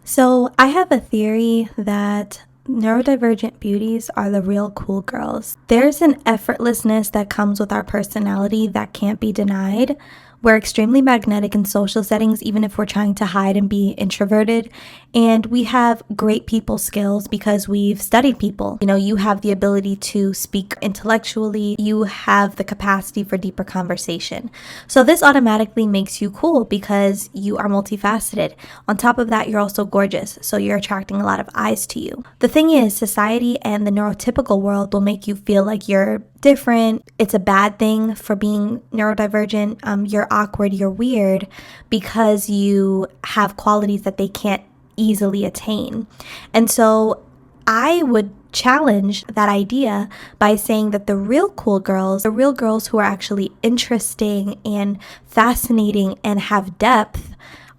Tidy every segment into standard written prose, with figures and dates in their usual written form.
So I have a theory that neurodivergent beauties are the real cool girls. There's an effortlessness that comes with our personality that can't be denied. We're extremely magnetic in social settings, even if we're trying to hide and be introverted. And we have great people skills because we've studied people. You know, you have the ability to speak intellectually, you have the capacity for deeper conversation. So this automatically makes you cool because you are multifaceted. On top of that, you're also gorgeous, so you're attracting a lot of eyes to you. The thing is, society and the neurotypical world will make you feel like you're different. It's a bad thing for being neurodivergent. You're awkward, you're weird because you have qualities that they can't easily attain. And so I would challenge that idea by saying that the real cool girls, the real girls who are actually interesting and fascinating and have depth,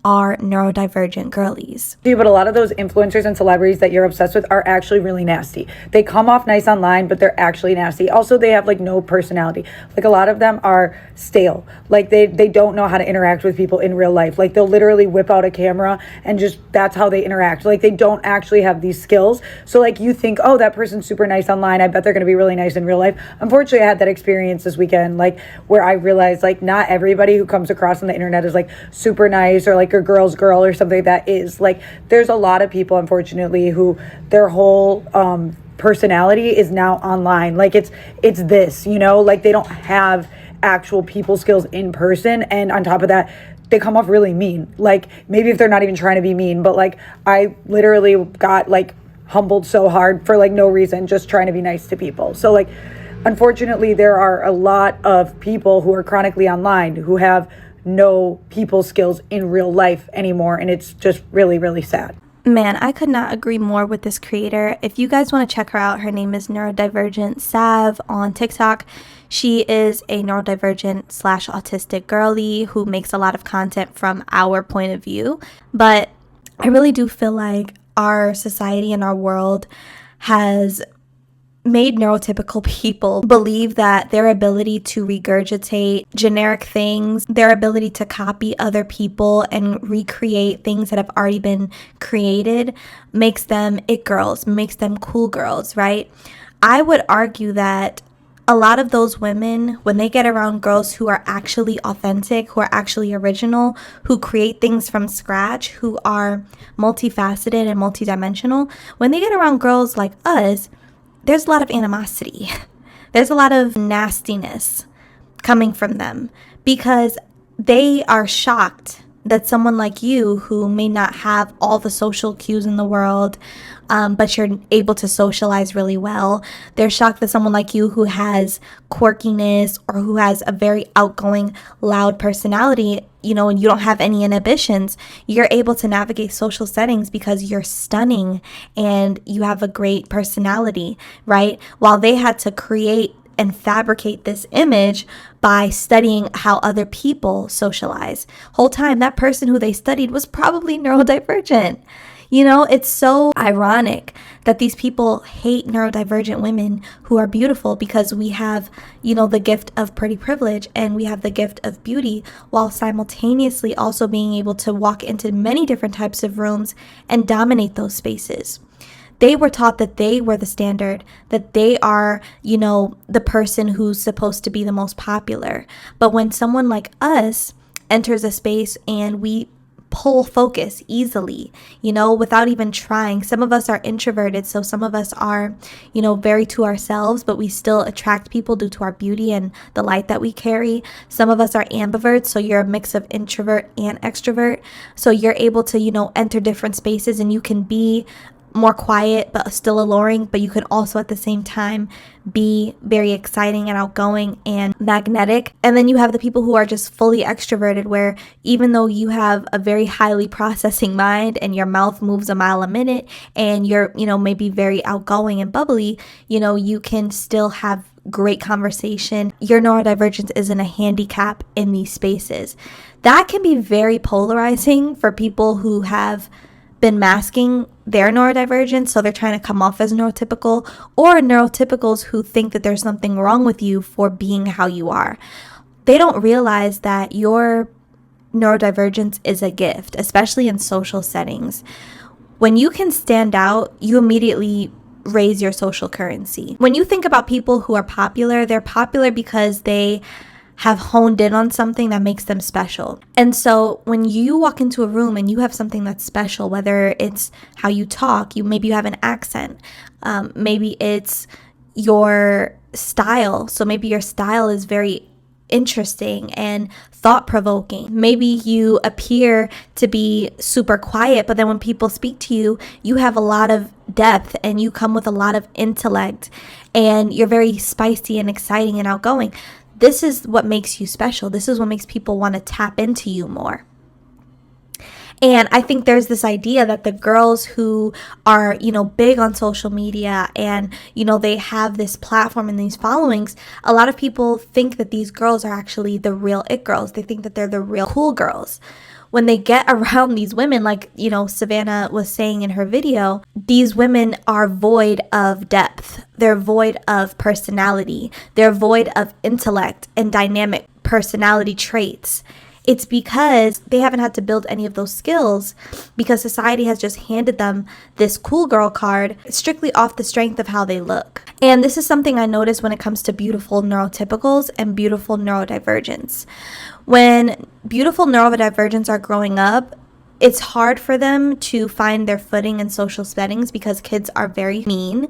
are neurodivergent girlies. But a lot of those influencers and celebrities that you're obsessed with are actually really nasty. They come off nice online, but they're actually nasty. Also, they have like no personality. Like a lot of them are stale. Like they don't know how to interact with people in real life. Like they'll literally whip out a camera and just that's how they interact. Like they don't actually have these skills. So like you think, oh, that person's super nice online, I bet they're gonna be really nice in real life. Unfortunately, I had that experience this weekend, like where I realized like not everybody who comes across on the internet is like super nice or like a girl's girl or something. That is like there's a lot of people, unfortunately, who their whole personality is now online. Like it's this, you know, like they don't have actual people skills in person, and on top of that they come off really mean. Like maybe if they're not even trying to be mean, but like I literally got like humbled so hard for like no reason, just trying to be nice to people. So like unfortunately there are a lot of people who are chronically online who have no people skills in real life anymore, and it's just really, really sad. Man, I could not agree more with this creator. If you guys want to check her out, her name is Neurodivergent Sav on TikTok. She is a neurodivergent / autistic girly who makes a lot of content from our point of view. But I really do feel like our society and our world has made neurotypical people believe that their ability to regurgitate generic things, their ability to copy other people and recreate things that have already been created makes them it girls, makes them cool girls, right? I would argue that a lot of those women, when they get around girls who are actually authentic, who are actually original, who create things from scratch, who are multifaceted and multidimensional, when they get around girls like us, there's a lot of animosity. There's a lot of nastiness coming from them because they are shocked that someone like you, who may not have all the social cues in the world, but you're able to socialize really well, they're shocked that someone like you who has quirkiness or who has a very outgoing, loud personality, you know, and you don't have any inhibitions, you're able to navigate social settings because you're stunning and you have a great personality, right? While they had to create and fabricate this image by studying how other people socialize. Whole time, that person who they studied was probably neurodivergent. You know, it's so ironic that these people hate neurodivergent women who are beautiful because we have, you know, the gift of pretty privilege and we have the gift of beauty, while simultaneously also being able to walk into many different types of rooms and dominate those spaces. They were taught that they were the standard, that they are, you know, the person who's supposed to be the most popular. But when someone like us enters a space and we pull focus easily, you know, without even trying. Some of us are introverted, so some of us are, you know, very to ourselves, but we still attract people due to our beauty and the light that we carry. Some of us are ambiverts, so you're a mix of introvert and extrovert. So you're able to, you know, enter different spaces and you can be more quiet but still alluring, but you can also at the same time be very exciting and outgoing and magnetic. And then you have the people who are just fully extroverted, where even though you have a very highly processing mind and your mouth moves a mile a minute and you're, you know, maybe very outgoing and bubbly, you know, you can still have great conversation. Your neurodivergence isn't a handicap in these spaces. That can be very polarizing for people who have been masking their neurodivergence, so they're trying to come off as neurotypical, or neurotypicals who think that there's something wrong with you for being how you are. They don't realize that your neurodivergence is a gift, especially in social settings. When you can stand out, you immediately raise your social currency. When you think about people who are popular, they're popular because they have honed in on something that makes them special. And so when you walk into a room and you have something that's special, whether it's how you talk, maybe you have an accent, maybe it's your style. So maybe your style is very interesting and thought-provoking. Maybe you appear to be super quiet, but then when people speak to you, you have a lot of depth and you come with a lot of intellect and you're very spicy and exciting and outgoing. This is what makes you special. This is what makes people want to tap into you more. And I think there's this idea that the girls who are, big on social media and, they have this platform and these followings, a lot of people think that these girls are actually the real it girls. They think that they're the real cool girls. When they get around these women, like, Savannah was saying in her video, these women are void of depth. They're void of personality. They're void of intellect and dynamic personality traits. It's because they haven't had to build any of those skills because society has just handed them this cool girl card strictly off the strength of how they look. And this is something I notice when it comes to beautiful neurotypicals and beautiful neurodivergents. When beautiful neurodivergents are growing up, it's hard for them to find their footing in social settings because kids are very mean.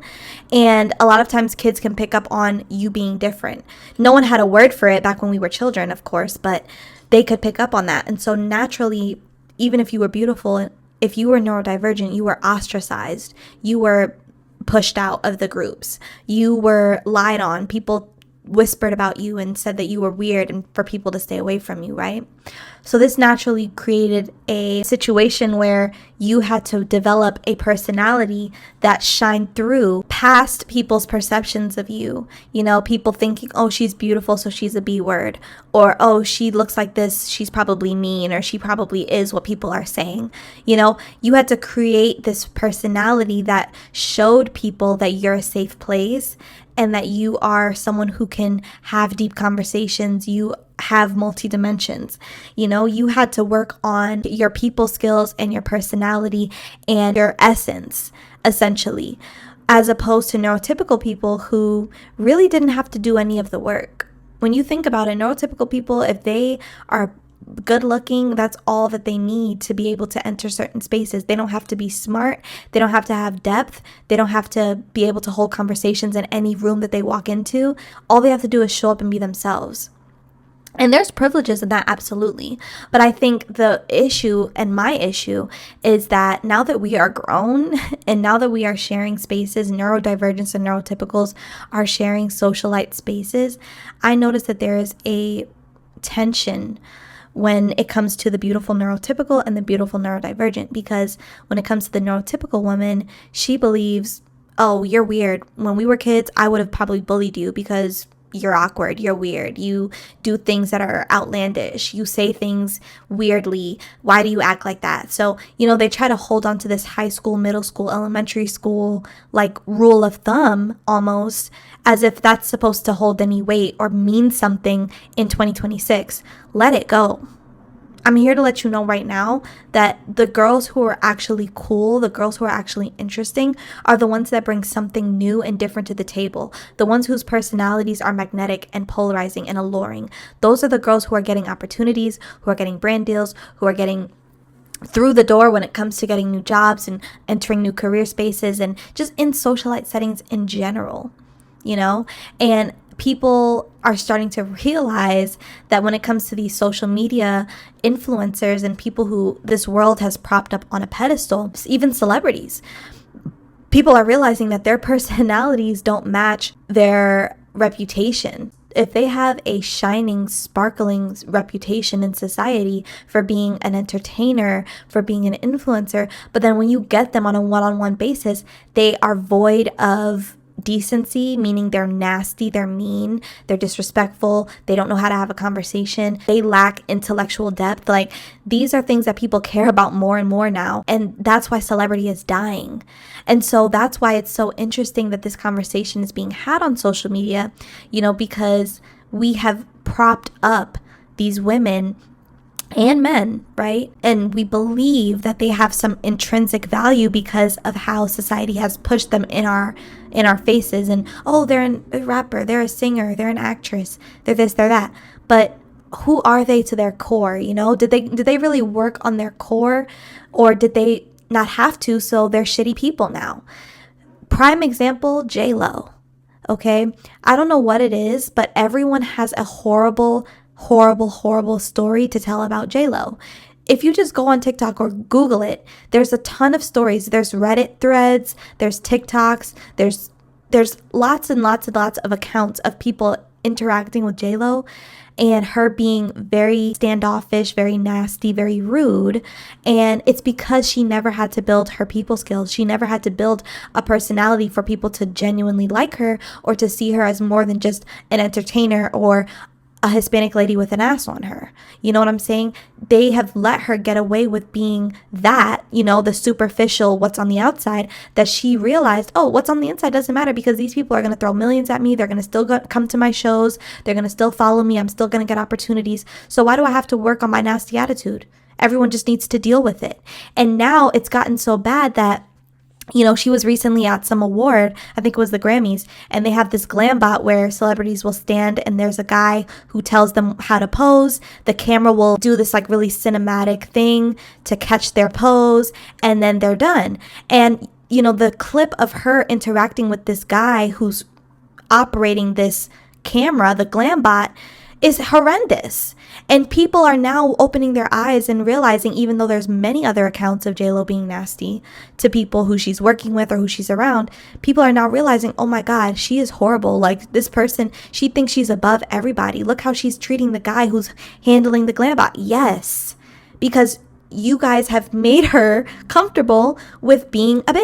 And a lot of times kids can pick up on you being different. No one had a word for it back when we were children, of course, but they could pick up on that. And so naturally, even if you were beautiful, if you were neurodivergent, you were ostracized. You were pushed out of the groups. You were lied on. People whispered about you and said that you were weird and for people to stay away from you, right? So this naturally created a situation where you had to develop a personality that shined through past people's perceptions of you. People thinking, oh, she's beautiful, so she's a B word. Or, oh, she looks like this, she's probably mean, or she probably is what people are saying. You had to create this personality that showed people that you're a safe place and that you are someone who can have deep conversations. You have multi-dimensions. You had to work on your people skills and your personality and your essence, essentially, as opposed to neurotypical people who really didn't have to do any of the work. When you think about it, neurotypical people, if they are good looking, that's all that they need to be able to enter certain spaces. They don't have to be smart. They don't have to have depth. They don't have to be able to hold conversations in any room that they walk into. All they have to do is show up and be themselves. And there's privileges in that, absolutely. But I think the issue and my issue is that now that we are grown and now that we are sharing spaces, neurodivergence and neurotypicals are sharing socialite spaces, I notice that there is a tension when it comes to the beautiful neurotypical and the beautiful neurodivergent, because when it comes to the neurotypical woman, she believes, oh, you're weird. When we were kids, I would have probably bullied you because you're awkward, you're weird, you do things that are outlandish, you say things weirdly, why do you act like that? So, they try to hold on to this high school, middle school, elementary school, like rule of thumb almost, as if that's supposed to hold any weight or mean something in 2026. Let it go. I'm here to let you know right now that the girls who are actually cool, the girls who are actually interesting, are the ones that bring something new and different to the table. The ones whose personalities are magnetic and polarizing and alluring. Those are the girls who are getting opportunities, who are getting brand deals, who are getting through the door when it comes to getting new jobs and entering new career spaces and just in socialite settings in general, and people are starting to realize that when it comes to these social media influencers and people who this world has propped up on a pedestal, even celebrities, people are realizing that their personalities don't match their reputation. If they have a shining, sparkling reputation in society for being an entertainer, for being an influencer, but then when you get them on a one-on-one basis, they are void of decency, meaning they're nasty, they're mean, they're disrespectful, they don't know how to have a conversation, they lack intellectual depth. Like, these are things that people care about more and more now, and that's why celebrity is dying. And so that's why it's so interesting that this conversation is being had on social media, because we have propped up these women and men, right? And we believe that they have some intrinsic value because of how society has pushed them in our faces. And oh, they're a rapper, they're a singer, they're an actress, they're this, they're that. But who are they to their core? You know, did they really work on their core, or did they not have to? So they're shitty people now. Prime example, J-Lo. Okay, I don't know what it is, but everyone has a horrible story to tell about J-Lo. If you just go on TikTok or Google it, there's a ton of stories. There's Reddit threads, there's TikToks, there's lots and lots and lots of accounts of people interacting with J-Lo and her being very standoffish, very nasty, very rude. And it's because she never had to build her people skills. She never had to build a personality for people to genuinely like her or to see her as more than just an entertainer or a Hispanic lady with an ass on her. You know what I'm saying? They have let her get away with being that, you know, the superficial, what's on the outside, that she realized, oh, what's on the inside doesn't matter because these people are going to throw millions at me. They're going to still come to my shows. They're going to still follow me. I'm still going to get opportunities. So why do I have to work on my nasty attitude? Everyone just needs to deal with it. And now it's gotten so bad that, you know, she was recently at some award, I think it was the Grammys, and they have this glam bot where celebrities will stand and there's a guy who tells them how to pose. The camera will do this like really cinematic thing to catch their pose, and then they're done. And, you know, the clip of her interacting with this guy who's operating this camera, the glam bot, is horrendous. And people are now opening their eyes and realizing, even though there's many other accounts of JLo being nasty to people who she's working with or who she's around, people are now realizing, oh my God, she is horrible. Like, this person, she thinks she's above everybody. Look how she's treating the guy who's handling the glam bot. Yes, because you guys have made her comfortable with being a bitch.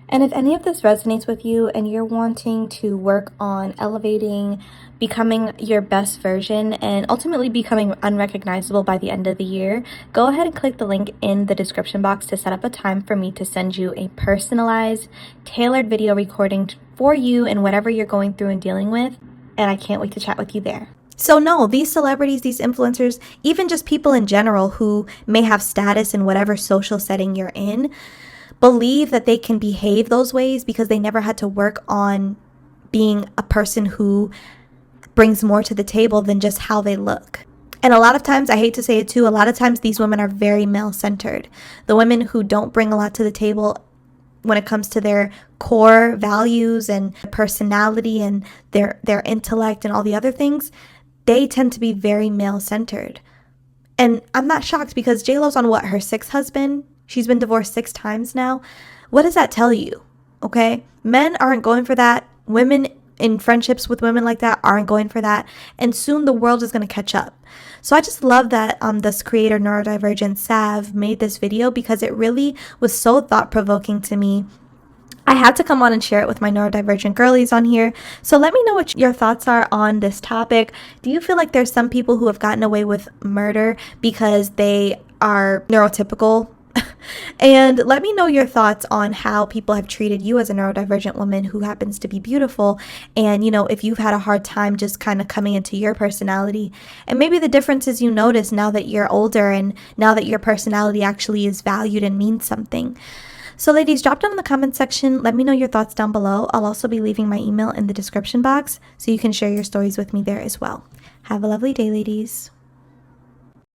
And if any of this resonates with you and you're wanting to work on elevating, becoming your best version, and ultimately becoming unrecognizable by the end of the year, go ahead and click the link in the description box to set up a time for me to send you a personalized, tailored video recording for you and whatever you're going through and dealing with. And I can't wait to chat with you there. So no, these celebrities, these influencers, even just people in general who may have status in whatever social setting you're in, believe that they can behave those ways because they never had to work on being a person who brings more to the table than just how they look. And a lot of times, I hate to say it too, a lot of times these women are very male-centered. The women who don't bring a lot to the table when it comes to their core values and personality and their intellect and all the other things, they tend to be very male-centered. And I'm not shocked because JLo's on what, her sixth husband? She's been divorced 6 times now. What does that tell you? Okay? Men aren't going for that. Women in friendships with women like that aren't going for that. And soon the world is going to catch up. So I just love that this creator, Neurodivergent Sav, made this video because it really was so thought-provoking to me. I had to come on and share it with my neurodivergent girlies on here. So let me know what your thoughts are on this topic. Do you feel like there's some people who have gotten away with murder because they are neurotypical? And let me know your thoughts on how people have treated you as a neurodivergent woman who happens to be beautiful. And, you know, if you've had a hard time just kind of coming into your personality and maybe the differences you notice now that you're older and now that your personality actually is valued and means something. So ladies, drop down in the comment section. Let me know your thoughts down below. I'll also be leaving my email in the description box so you can share your stories with me there as well. Have a lovely day, ladies.